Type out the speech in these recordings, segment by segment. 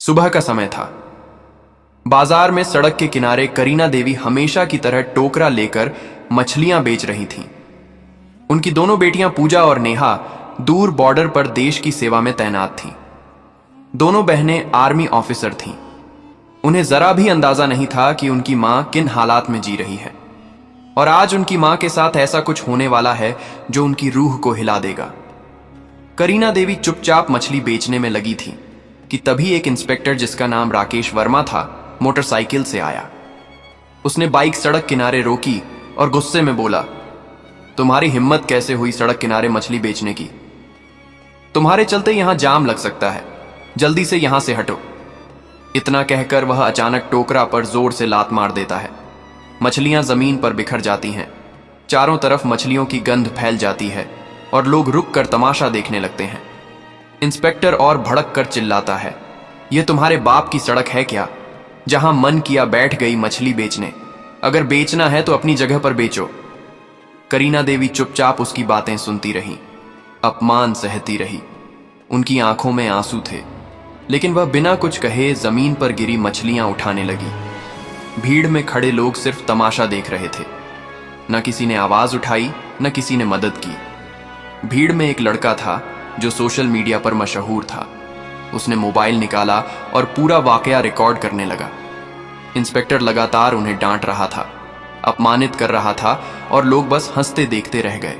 सुबह का समय था। बाजार में सड़क के किनारे करीना देवी हमेशा की तरह टोकरा लेकर मछलियां बेच रही थीं। उनकी दोनों बेटियां पूजा और नेहा दूर बॉर्डर पर देश की सेवा में तैनात थीं। दोनों बहनें आर्मी ऑफिसर थीं। उन्हें जरा भी अंदाजा नहीं था कि उनकी मां किन हालात में जी रही है, और आज उनकी मां के साथ ऐसा कुछ होने वाला है जो उनकी रूह को हिला देगा। करीना देवी चुपचाप मछली बेचने में लगी थी कि तभी एक इंस्पेक्टर जिसका नाम राकेश वर्मा था, मोटरसाइकिल से आया। उसने बाइक सड़क किनारे रोकी और गुस्से में बोला, तुम्हारी हिम्मत कैसे हुई सड़क किनारे मछली बेचने की? तुम्हारे चलते यहां जाम लग सकता है, जल्दी से यहां से हटो। इतना कहकर वह अचानक टोकरा पर जोर से लात मार देता है। मछलियां जमीन पर बिखर जाती हैं। चारों तरफ मछलियों की गंध फैल जाती है और लोग रुक कर तमाशा देखने लगते हैं। इंस्पेक्टर और भड़क कर चिल्लाता है, यह तुम्हारे बाप की सड़क है क्या, जहां मन किया बैठ गई मछली बेचने? अगर बेचना है तो अपनी जगह पर बेचो। करीना देवी चुपचाप उसकी बातें सुनती रही, अपमान सहती रही। उनकी आंखों में आंसू थे, लेकिन वह बिना कुछ कहे जमीन पर गिरी मछलियां उठाने लगी। भीड़ में खड़े लोग सिर्फ तमाशा देख रहे थे। न किसी ने आवाज उठाई, न किसी ने मदद की। भीड़ में एक लड़का था जो सोशल मीडिया पर मशहूर था। उसने मोबाइल निकाला और पूरा वाकया रिकॉर्ड करने लगा। इंस्पेक्टर लगातार उन्हें डांट रहा था, अपमानित कर रहा था, और लोग बस हंसते देखते रह गए।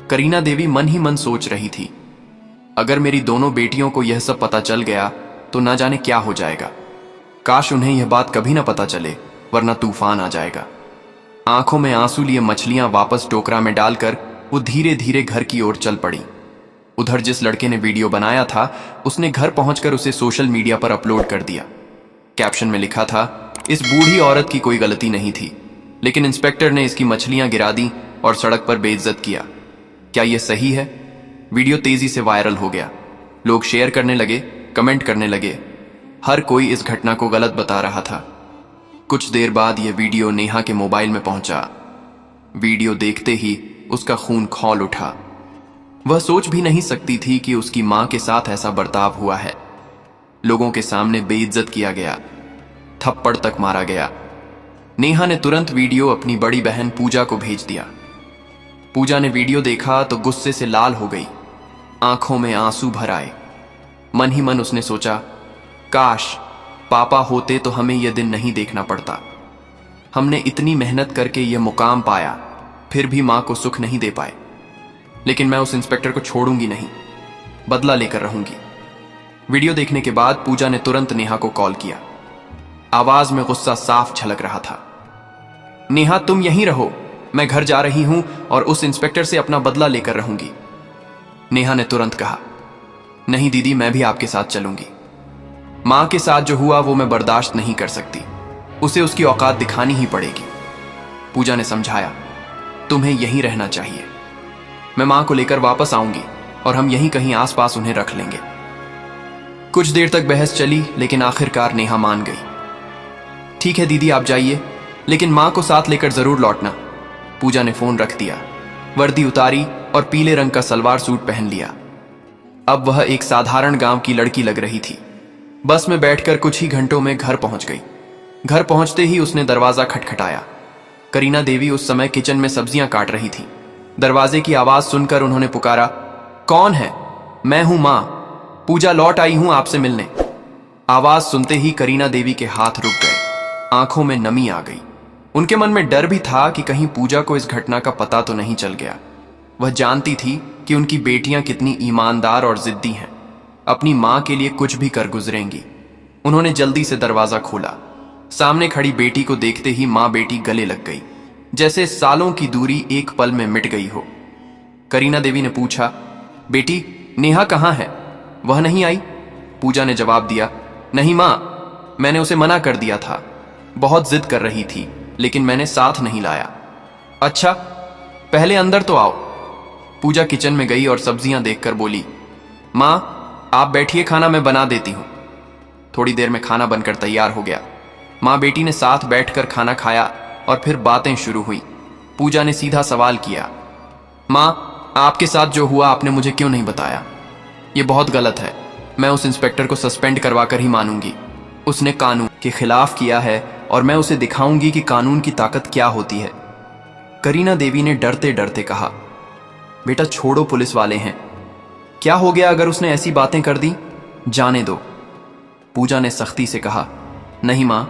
करीना देवी मन ही मन सोच रही थी, अगर मेरी दोनों बेटियों को यह सब पता चल गया तो ना जाने क्या हो जाएगा। काश उन्हें यह बात कभी ना पता चले, वरना तूफान आ जाएगा। आंखों में आंसू लिए मछलियां वापस टोकरा में डालकर वो धीरे धीरे घर की ओर चल पड़ी। उधर जिस लड़के ने वीडियो बनाया था, उसने घर पहुंचकर उसे सोशल मीडिया पर अपलोड कर दिया। कैप्शन में लिखा था, इस बूढ़ी औरत की कोई गलती नहीं थी, लेकिन इंस्पेक्टर ने इसकी मछलियां गिरा दी और सड़क पर बेइज्जत किया। क्या यह सही है? वीडियो तेजी से वायरल हो गया। लोग शेयर करने लगे, कमेंट करने लगे। हर कोई इस घटना को गलत बता रहा था। कुछ देर बाद यह वीडियो नेहा के मोबाइल में पहुंचा। वीडियो देखते ही उसका खून खौल उठा। वह सोच भी नहीं सकती थी कि उसकी मां के साथ ऐसा बर्ताव हुआ है। लोगों के सामने बेइज्जत किया गया, थप्पड़ तक मारा गया। नेहा ने तुरंत वीडियो अपनी बड़ी बहन पूजा को भेज दिया। पूजा ने वीडियो देखा तो गुस्से से लाल हो गई, आंखों में आंसू भर आए। मन ही मन उसने सोचा, काश पापा होते तो हमें यह दिन नहीं देखना पड़ता। हमने इतनी मेहनत करके यह मुकाम पाया, फिर भी मां को सुख नहीं दे पाए। लेकिन मैं उस इंस्पेक्टर को छोड़ूंगी नहीं, बदला लेकर रहूंगी। वीडियो देखने के बाद पूजा ने तुरंत नेहा को कॉल किया। आवाज में गुस्सा साफ झलक रहा था। नेहा, तुम यहीं रहो, मैं घर जा रही हूं और उस इंस्पेक्टर से अपना बदला लेकर रहूंगी। नेहा ने तुरंत कहा, नहीं दीदी, मैं भी आपके साथ चलूंगी। मां के साथ जो हुआ वो मैं बर्दाश्त नहीं कर सकती, उसे उसकी औकात दिखानी ही पड़ेगी। पूजा ने समझाया, तुम्हें यहीं रहना चाहिए। मैं मां को लेकर वापस आऊंगी और हम यहीं कहीं आसपास उन्हें रख लेंगे। कुछ देर तक बहस चली, लेकिन आखिरकार नेहा मान गई। ठीक है दीदी, आप जाइए, लेकिन मां को साथ लेकर जरूर लौटना। पूजा ने फोन रख दिया, वर्दी उतारी और पीले रंग का सलवार सूट पहन लिया। अब वह एक साधारण गांव की लड़की लग रही थी। बस में बैठकर कुछ ही घंटों में घर पहुंच गई। घर पहुंचते ही उसने दरवाजा खटखटाया। करीना देवी उस समय किचन में सब्जियां काट रही थी। दरवाजे की आवाज सुनकर उन्होंने पुकारा, कौन है? मैं हूं मां, पूजा लौट आई हूं आपसे मिलने। आवाज सुनते ही करीना देवी के हाथ रुक गए, आंखों में नमी आ गई। उनके मन में डर भी था कि कहीं पूजा को इस घटना का पता तो नहीं चल गया। वह जानती थी कि उनकी बेटियां कितनी ईमानदार और जिद्दी हैं, अपनी मां के लिए कुछ भी कर गुजरेंगी। उन्होंने जल्दी से दरवाजा खोला। सामने खड़ी बेटी को देखते ही मां बेटी गले लग गई, जैसे सालों की दूरी एक पल में मिट गई हो। करीना देवी ने पूछा, बेटी नेहा कहां है? वह नहीं आई? पूजा ने जवाब दिया, नहीं मां, मैंने उसे मना कर दिया था। बहुत जिद कर रही थी, लेकिन मैंने साथ नहीं लाया। अच्छा, पहले अंदर तो आओ। पूजा किचन में गई और सब्जियां देखकर बोली, मां आप बैठिए, खाना मैं बना देती हूं। थोड़ी देर में खाना बनकर तैयार हो गया। मां बेटी ने साथ बैठकर खाना खाया और फिर बातें शुरू हुई। पूजा ने सीधा सवाल किया, मां आपके साथ जो हुआ आपने मुझे क्यों नहीं बताया? ये बहुत गलत है। मैं उस इंस्पेक्टर को सस्पेंड करवा कर ही मानूंगी। उसने कानून के खिलाफ किया है और मैं उसे दिखाऊंगी कि कानून की ताकत क्या होती है। करीना देवी ने डरते डरते कहा, बेटा छोड़ो, पुलिस वाले हैं, क्या हो गया अगर उसने ऐसी बातें कर दी, जाने दो। पूजा ने सख्ती से कहा, नहीं मां,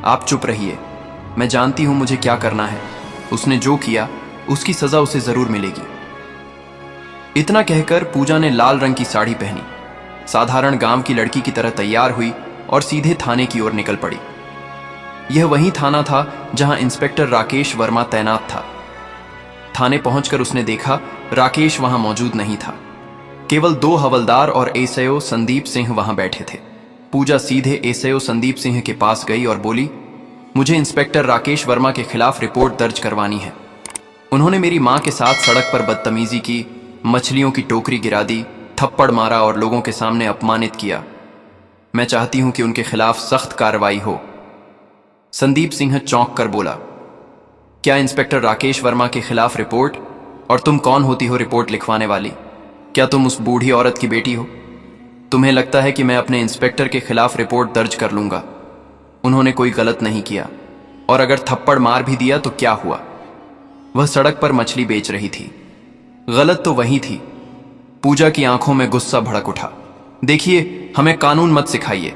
आप चुप रहिए, मैं जानती हूं मुझे क्या करना है। उसने जो किया उसकी सजा उसे जरूर मिलेगी। इतना कहकर पूजा ने लाल रंग की साड़ी पहनी, साधारण गांव की लड़की की तरह तैयार हुई और सीधे थाने की ओर निकल पड़ी। यह वही थाना था जहां इंस्पेक्टर राकेश वर्मा तैनात था। थाने पहुंचकर उसने देखा राकेश वहां मौजूद नहीं था। केवल 2 हवलदार और एसआईओ संदीप सिंह वहां बैठे थे। पूजा सीधे एसआईओ संदीप सिंह के पास गई और बोली, मुझे इंस्पेक्टर राकेश वर्मा के खिलाफ रिपोर्ट दर्ज करवानी है। उन्होंने मेरी मां के साथ सड़क पर बदतमीजी की, मछलियों की टोकरी गिरा दी, थप्पड़ मारा और लोगों के सामने अपमानित किया। मैं चाहती हूं कि उनके खिलाफ सख्त कार्रवाई हो। संदीप सिंह चौंक कर बोला, क्या इंस्पेक्टर राकेश वर्मा के खिलाफ रिपोर्ट? और तुम कौन होती हो रिपोर्ट लिखवाने वाली? क्या तुम उस बूढ़ी औरत की बेटी हो? तुम्हें लगता है कि मैं अपने इंस्पेक्टर के खिलाफ रिपोर्ट दर्ज कर लूंगा? उन्होंने कोई गलत नहीं किया, और अगर थप्पड़ मार भी दिया तो क्या हुआ? वह सड़क पर मछली बेच रही थी। गलत तो वही थी। पूजा की आंखों में गुस्सा भड़क उठा। देखिए, हमें कानून मत सिखाइए।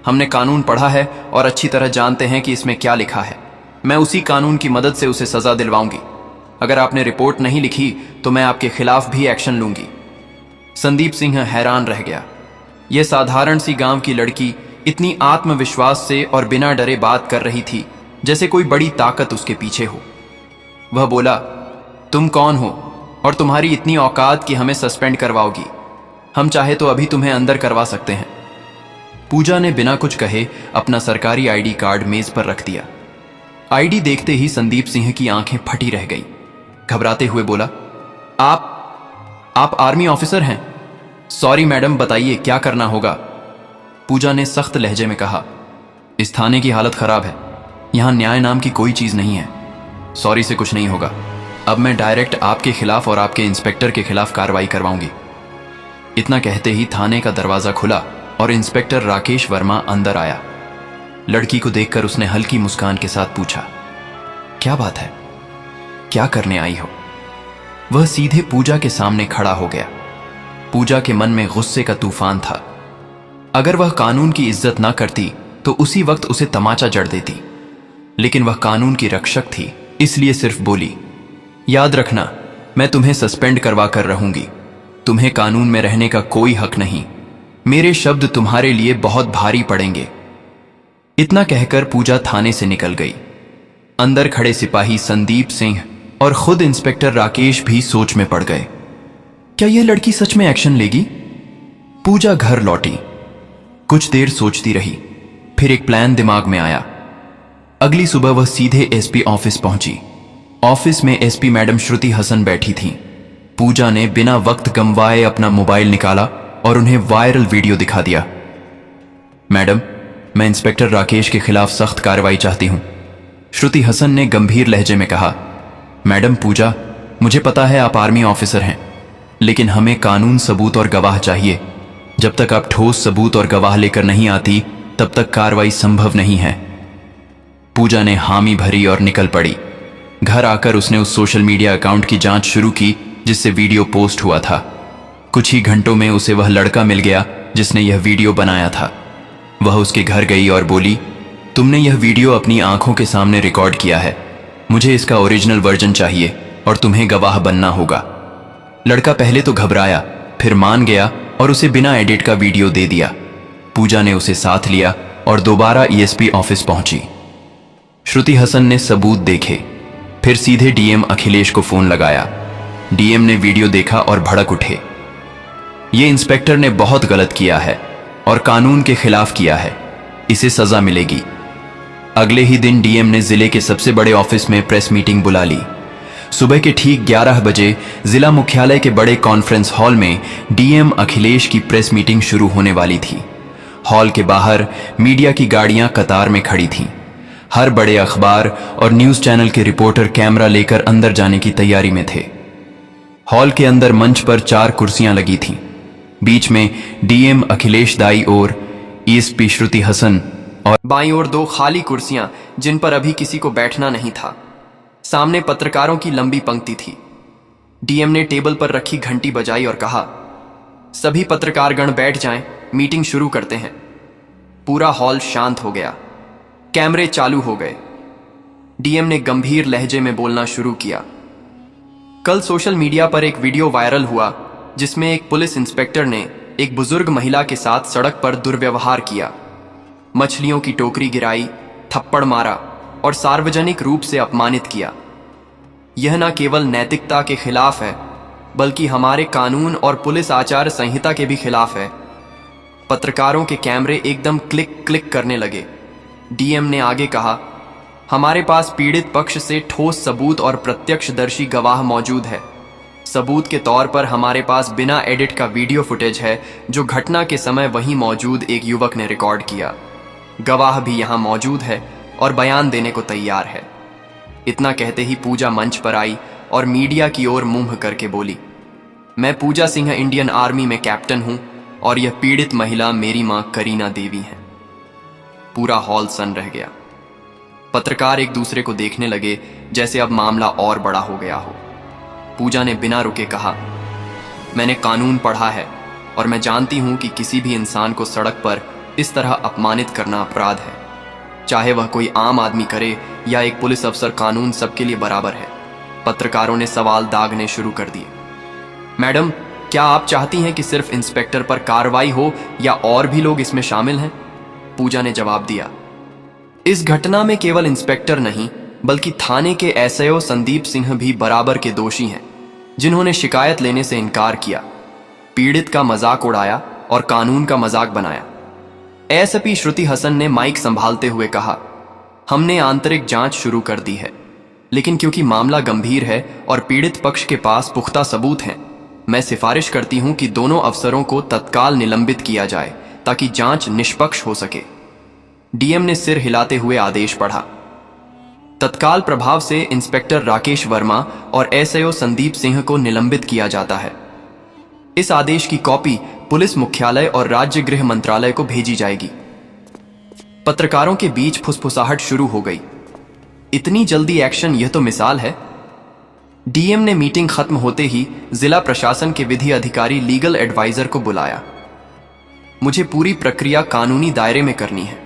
हमने कानून पढ़ा है और अच्छी तरह जानते हैं कि इसमें क्या लिखा है। मैं उसी कानून की मदद से उसे सजा दिलवाऊंगी। अगर आपने रिपोर्ट नहीं लिखी तो मैं आपके खिलाफ भी एक्शन लूंगी। संदीप सिंह हैरान रह गया। यह साधारण सी गांव की लड़की इतनी आत्मविश्वास से और बिना डरे बात कर रही थी जैसे कोई बड़ी ताकत उसके पीछे हो। वह बोला, तुम कौन हो और तुम्हारी इतनी औकात कि हमें सस्पेंड करवाओगी? हम चाहे तो अभी तुम्हें अंदर करवा सकते हैं। पूजा ने बिना कुछ कहे अपना सरकारी आईडी कार्ड मेज पर रख दिया। आईडी देखते ही संदीप सिंह की आंखें फटी रह गई। घबराते हुए बोला, आप आर्मी ऑफिसर हैं? सॉरी मैडम, बताइए क्या करना होगा? पूजा ने सख्त लहजे में कहा, इस थाने की हालत खराब है, यहां न्याय नाम की कोई चीज नहीं है। सॉरी से कुछ नहीं होगा। अब मैं डायरेक्ट आपके खिलाफ और आपके इंस्पेक्टर के खिलाफ कार्रवाई करवाऊंगी। इतना कहते ही थाने का दरवाजा खुला और इंस्पेक्टर राकेश वर्मा अंदर आया। लड़की को देखकर उसने हल्की मुस्कान के साथ पूछा, क्या बात है, क्या करने आई हो? वह सीधे पूजा के सामने खड़ा हो गया। पूजा के मन में गुस्से का तूफान था। अगर वह कानून की इज्जत ना करती तो उसी वक्त उसे तमाचा जड़ देती, लेकिन वह कानून की रक्षक थी, इसलिए सिर्फ बोली, याद रखना, मैं तुम्हें सस्पेंड करवा कर रहूंगी। तुम्हें कानून में रहने का कोई हक नहीं। मेरे शब्द तुम्हारे लिए बहुत भारी पड़ेंगे। इतना कहकर पूजा थाने से निकल गई। अंदर खड़े सिपाही संदीप सिंह और खुद इंस्पेक्टर राकेश भी सोच में पड़ गए। क्या यह लड़की सच में एक्शन लेगी? पूजा घर लौटी। कुछ देर सोचती रही, फिर एक प्लान दिमाग में आया। अगली सुबह वह सीधे एसपी ऑफिस पहुंची। ऑफिस में एसपी मैडम श्रुति हसन बैठी थीं। पूजा ने बिना वक्त गंवाए अपना मोबाइल निकाला और उन्हें वायरल वीडियो दिखा दिया। मैडम, मैं इंस्पेक्टर राकेश के खिलाफ सख्त कार्रवाई चाहती हूं, श्रुति हसन ने गंभीर लहजे में कहा। मैडम पूजा, मुझे पता है आप आर्मी ऑफिसर हैं, लेकिन हमें कानून, सबूत और गवाह चाहिए। जब तक आप ठोस सबूत और गवाह लेकर नहीं आती तब तक कार्रवाई संभव नहीं है। पूजा ने हामी भरी और निकल पड़ी। घर आकर उसने उस सोशल मीडिया अकाउंट की जांच शुरू की जिससे वीडियो पोस्ट हुआ था। कुछ ही घंटों में उसे वह लड़का मिल गया जिसने यह वीडियो बनाया था। वह उसके घर गई और बोली, तुमने यह वीडियो अपनी आंखों के सामने रिकॉर्ड किया है, मुझे इसका ओरिजिनल वर्जन चाहिए और तुम्हें गवाह बनना होगा। लड़का पहले तो घबराया, फिर मान गया और उसे बिना एडिट का वीडियो दे दिया। पूजा ने उसे साथ लिया और दोबारा ईएसपी ऑफिस पहुंची। श्रुति हसन ने सबूत देखे, फिर सीधे डीएम अखिलेश को फोन लगाया। डीएम ने वीडियो देखा और भड़क उठे। ये इंस्पेक्टर ने बहुत गलत किया है और कानून के खिलाफ किया है, इसे सजा मिलेगी। अगले ही दिन डीएम ने जिले के सबसे बड़े ऑफिस में प्रेस मीटिंग बुला ली। सुबह के ठीक 11 बजे जिला मुख्यालय के बड़े कॉन्फ्रेंस हॉल में डीएम अखिलेश की प्रेस मीटिंग शुरू होने वाली थी। हॉल के बाहर मीडिया की गाड़ियां कतार में खड़ी थीं। हर बड़े अखबार और न्यूज चैनल के रिपोर्टर कैमरा लेकर अंदर जाने की तैयारी में थे। हॉल के अंदर मंच पर 4 कुर्सियां लगी थीं। बीच में डीएम अखिलेश दाई और ईएसपी श्रुति हसन, और बाईं ओर 2 खाली कुर्सियां जिन पर अभी किसी को बैठना नहीं था। सामने पत्रकारों की लंबी पंक्ति थी। डीएम ने टेबल पर रखी घंटी बजाई और कहा, सभी पत्रकारगण बैठ जाएं, मीटिंग शुरू करते हैं। पूरा हॉल शांत हो गया। कैमरे चालू हो गए। डीएम ने गंभीर लहजे में बोलना शुरू किया। कल सोशल मीडिया पर एक वीडियो वायरल हुआ जिसमें एक पुलिस इंस्पेक्टर ने एक बुजुर्ग महिला के साथ सड़क पर दुर्व्यवहार किया, मछलियों की टोकरी गिराई, थप्पड़ मारा और सार्वजनिक रूप से अपमानित किया। यह न केवल नैतिकता के खिलाफ है बल्कि हमारे कानून और पुलिस आचार संहिता के भी खिलाफ है। पत्रकारों के कैमरे एकदम क्लिक क्लिक करने लगे। डीएम ने आगे कहा, हमारे पास पीड़ित पक्ष से ठोस सबूत और प्रत्यक्षदर्शी गवाह मौजूद है। सबूत के तौर पर हमारे पास बिना एडिट का वीडियो फुटेज है जो घटना के समय वहीं मौजूद एक युवक ने रिकॉर्ड किया। गवाह भी यहां मौजूद है और बयान देने को तैयार है। इतना कहते ही पूजा मंच पर आई और मीडिया की ओर मुंह करके बोली, मैं पूजा सिंह इंडियन आर्मी में कैप्टन हूं और यह पीड़ित महिला मेरी मां करीना देवी है। पूरा हॉल सन रह गया। पत्रकार एक दूसरे को देखने लगे जैसे अब मामला और बड़ा हो गया हो। पूजा ने बिना रुके कहा, मैंने कानून पढ़ा है और मैं जानती हूं कि किसी भी इंसान को सड़क पर इस तरह अपमानित करना अपराध है, चाहे वह कोई आम आदमी करे या एक पुलिस अफसर। कानून सबके लिए बराबर है। पत्रकारों ने सवाल दागने शुरू कर दिए। मैडम, क्या आप चाहती हैं कि सिर्फ इंस्पेक्टर पर कार्रवाई हो या और भी लोग इसमें शामिल हैं? पूजा ने जवाब दिया, इस घटना में केवल इंस्पेक्टर नहीं बल्कि थाने के एसआईओ संदीप सिंह भी बराबर के दोषी हैं, जिन्होंने शिकायत लेने से इनकार किया, पीड़ित का मजाक उड़ाया और कानून का मजाक बनाया। एसपी श्रुति हसन ने माइक संभालते हुए कहा, हमने आंतरिक जांच शुरू कर दी है, लेकिन क्योंकि मामला गंभीर है और पीड़ित पक्ष के पास पुख्ता सबूत हैं, मैं सिफारिश करती हूं कि दोनों अफसरों को तत्काल निलंबित किया जाए ताकि जांच निष्पक्ष हो सके। डीएम ने सिर हिलाते हुए आदेश पढ़ा। तत्काल प्रभाव से इंस्पेक्टर राकेश वर्मा और एसआईओ संदीप सिंह को निलंबित किया जाता है। इस आदेश की कॉपी पुलिस मुख्यालय और राज्य गृह मंत्रालय को भेजी जाएगी। पत्रकारों के बीच फुसफुसाहट शुरू हो गई। इतनी जल्दी एक्शन, यह तो मिसाल है। डीएम ने मीटिंग खत्म होते ही जिला प्रशासन के विधि अधिकारी लीगल एडवाइजर को बुलाया। मुझे पूरी प्रक्रिया कानूनी दायरे में करनी है।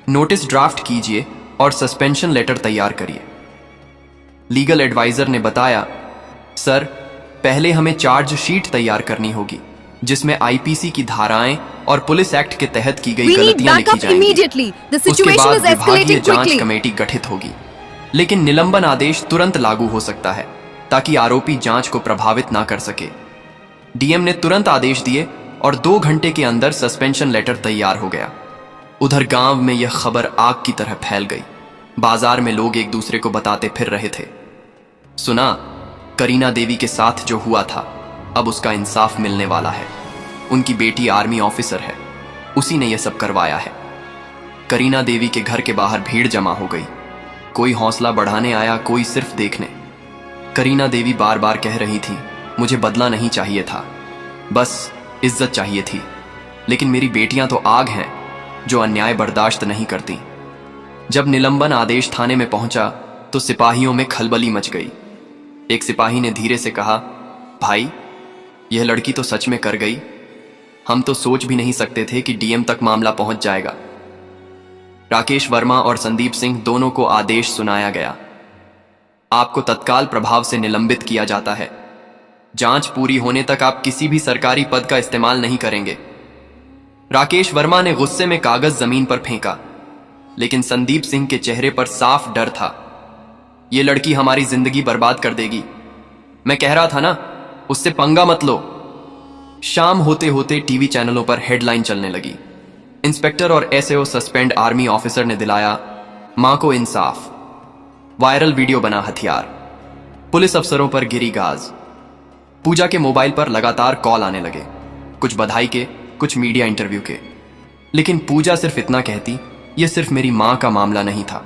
नोटिस ड्राफ्ट कीजिए और सस्पेंशन लेटर तैयार करिए। लीगल एडवाइजर ने बताया, सर, पहले हमें चार्ज शीट तैयार करनी होगी जिसमें आईपीसी की धाराएं और पुलिस एक्ट के तहत की गई गलतियां लिखी जाएंगी। उसके बाद विभागीय जांच कमेटी गठित होगी, लेकिन निलंबन आदेश तुरंत लागू हो सकता है ताकि आरोपी जांच को प्रभावित ना कर सके। डीएम ने तुरंत आदेश दिए और 2 घंटे के अंदर सस्पेंशन लेटर तैयार हो गया। उधर गांव में यह खबर आग की तरह फैल गई। बाजार में लोग एक दूसरे को बताते फिर रहे थे, सुना, करीना देवी के साथ जो हुआ था अब उसका इंसाफ मिलने वाला है। उनकी बेटी आर्मी ऑफिसर है, उसी ने यह सब करवाया है। करीना देवी के घर के बाहर भीड़ जमा हो गई। कोई हौसला बढ़ाने आया, कोई सिर्फ देखने। करीना देवी बार बार कह रही थी, मुझे बदला नहीं चाहिए था, बस इज्जत चाहिए थी। लेकिन मेरी बेटियां तो आग हैं जो अन्याय बर्दाश्त नहीं करती। जब निलंबन आदेश थाने में पहुंचा तो सिपाहियों में खलबली मच गई। एक सिपाही ने धीरे से कहा, भाई, यह लड़की तो सच में कर गई। हम तो सोच भी नहीं सकते थे कि डीएम तक मामला पहुंच जाएगा। राकेश वर्मा और संदीप सिंह दोनों को आदेश सुनाया गया। आपको तत्काल प्रभाव से निलंबित किया जाता है। जांच पूरी होने तक आप किसी भी सरकारी पद का इस्तेमाल नहीं करेंगे। राकेश वर्मा ने गुस्से में कागज जमीन पर फेंका, लेकिन संदीप सिंह के चेहरे पर साफ डर था। यह लड़की हमारी जिंदगी बर्बाद कर देगी। मैं कह रहा था ना, उससे पंगा मत लो। शाम होते होते टीवी चैनलों पर हेडलाइन चलने लगी। इंस्पेक्टर और एसएओ सस्पेंड, आर्मी ऑफिसर ने दिलाया मां को इंसाफ। वायरल वीडियो बना हथियार। पुलिस अफसरों पर गिरी गाज। पूजा के मोबाइल पर लगातार कॉल आने लगे, कुछ बधाई के, कुछ मीडिया इंटरव्यू के। लेकिन पूजा सिर्फ इतना कहती, यह सिर्फ मेरी मां का मामला नहीं था,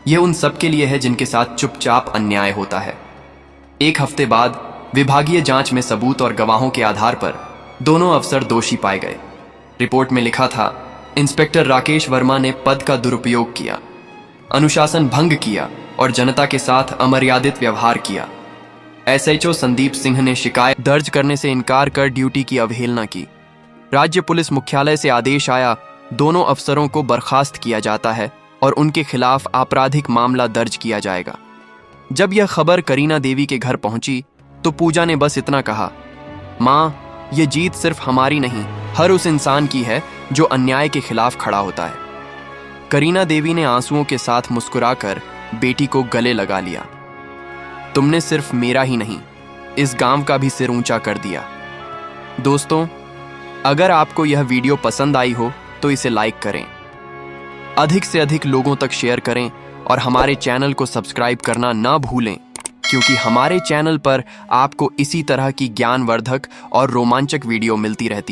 यह उन सब के लिए है जिनके साथ चुपचाप अन्याय होता है। 1 हफ्ते बाद विभागीय जांच में सबूत और गवाहों के आधार पर दोनों अफसर दोषी पाए गए। रिपोर्ट में लिखा था, इंस्पेक्टर राकेश वर्मा ने पद का दुरुपयोग किया, अनुशासन भंग किया और जनता के साथ अमर्यादित व्यवहार किया। एसएचओ संदीप सिंह ने शिकायत दर्ज करने से इनकार कर ड्यूटी की अवहेलना की। राज्य पुलिस मुख्यालय से आदेश आया, दोनों अफसरों को बर्खास्त किया जाता है और उनके खिलाफ आपराधिक मामला दर्ज किया जाएगा। जब यह खबर करीना देवी के घर पहुंची तो पूजा ने बस इतना कहा, माँ, ये जीत सिर्फ हमारी नहीं, हर उस इंसान की है जो अन्याय के खिलाफ खड़ा होता है। करीना देवी ने आंसुओं के साथ मुस्कुराकर बेटी को गले लगा लिया। तुमने सिर्फ मेरा ही नहीं, इस गांव का भी सिर ऊंचा कर दिया। दोस्तों, अगर आपको यह वीडियो पसंद आई हो तो इसे लाइक करें, अधिक से अधिक लोगों तक शेयर करें और हमारे चैनल को सब्सक्राइब करना ना भूलें, क्योंकि हमारे चैनल पर आपको इसी तरह की ज्ञानवर्धक और रोमांचक वीडियो मिलती रहती हैं।